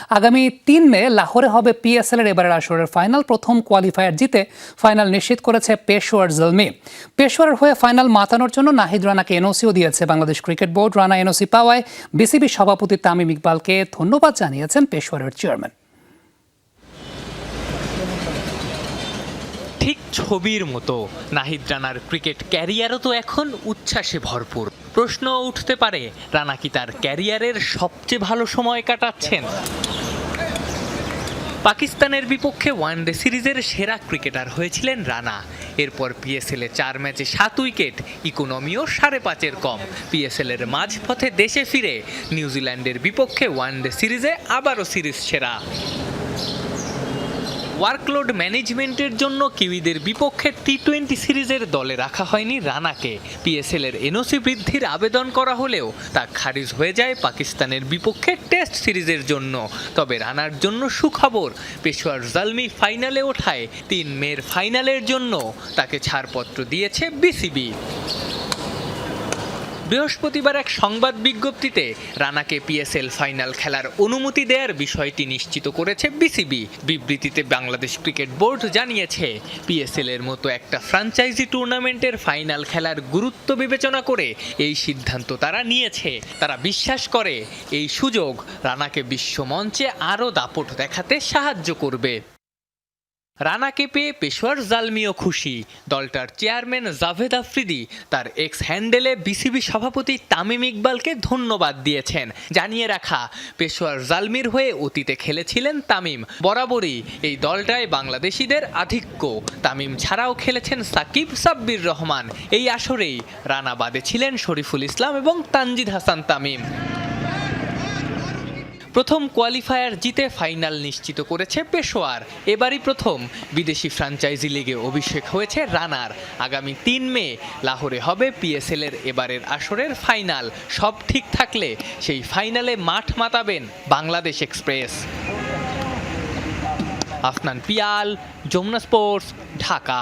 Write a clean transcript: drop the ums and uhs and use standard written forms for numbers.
আগামী ৩ মে লাহোরে হবে পিএসএল এর এবারের আসরের ফাইনাল। প্রথম কোয়ালিফায়ার জিতে ফাইনাল নিশ্চিত করেছে পেশোয়ার জলমি। পেশোয়ারের হয়ে ফাইনাল মাতানোর জন্য নাহিদ রানাকে এনওসিও দিয়েছে Bangladesh cricket board. Rana NOC পাওয়ায় বিসিবি সভাপতি তামিম ইকবালকে ধন্যবাদ জানিয়েছেন পেশোয়ারের চেয়ারম্যান। ঠিক ছবির মতো নাহিদ রানার ক্রিকেট ক্যারিয়ারও তো এখন উচ্ছ্বাসে ভরপুর। প্রশ্ন উঠতে পারে, রানা কি তার ক্যারিয়ারের সবচেয়ে ভালো সময় কাটাচ্ছেন? পাকিস্তানের বিপক্ষে ওয়ানডে সিরিজের সেরা ক্রিকেটার হয়েছিলেন রানা। এরপর পিএসএলে 4 ম্যাচে 7 উইকেট, ইকোনমিও 5.5-এর কম। পিএসএলের মাঝপথে দেশে ফিরে নিউজিল্যান্ডের বিপক্ষে ওয়ানডে সিরিজে আবারও সিরিজ সেরা। ওয়ার্কলোড ম্যানেজমেন্টের জন্য কিউইদের বিপক্ষে টি-20 সিরিজের দলে রাখা হয়নি রানাকে। পিএসএলের এনওসি বৃদ্ধির আবেদন করা হলেও তা খারিজ হয়ে যায় পাকিস্তানের বিপক্ষে টেস্ট সিরিজের জন্য। তবে রানার জন্য সুখবর, পেশোয়ার জলমি ফাইনালে ওঠায় 3 মের ফাইনালের জন্য তাকে ছাড়পত্র দিয়েছে বিসিবি। বৃহস্পতিবার এক সংবাদ বিজ্ঞপ্তিতে রানাকে পিএসএল ফাইনাল খেলার অনুমতি দেওয়ার বিষয়টি নিশ্চিত করেছে বিসিবি। বিবৃতিতে বাংলাদেশ ক্রিকেট বোর্ড জানিয়েছে, পিএসএল এর মতো একটা ফ্র্যাঞ্চাইজি টুর্নামেন্টের ফাইনাল খেলার গুরুত্ব বিবেচনা করে এই সিদ্ধান্ত তারা নিয়েছে। তারা বিশ্বাস করে এই সুযোগ রানাকে বিশ্বমঞ্চে আরও দাপট দেখাতে সাহায্য করবে। রানাকে পেয়ে পেশোয়ার জলমিও খুশি। দলটার চেয়ারম্যান জাভেদ আফ্রিদি তার এক্স হ্যান্ডেলে বিসিবি সভাপতি তামিম ইকবালকে ধন্যবাদ দিয়েছেন। জানিয়ে রাখা, পেশোয়ার জলমির হয়ে অতীতে খেলেছিলেন তামিম। বরাবরই এই দলটায় বাংলাদেশিদের আধিক্য। তামিম ছাড়াও খেলেছেন সাকিব, সাব্বির রহমান। এই আসরেই রানা বাদে ছিলেন শরীফুল ইসলাম এবং তানজিদ হাসান তামিম। প্রথম কোয়ালিফায়ার জিতে ফাইনাল নিশ্চিত করেছে পেশোয়ার। এবারই প্রথম বিদেশি ফ্র্যাঞ্চাইজি লিগে অভিষেক হয়েছে রানার। আগামী 3 মে লাহোরে হবে পিএসএল এর এবারের আসরের ফাইনাল। সব ঠিক থাকলে সেই ফাইনালে মাঠ মাতাবেন বাংলাদেশ এক্সপ্রেস। আফনান পিয়াল, যমুনা স্পোর্টস, ঢাকা।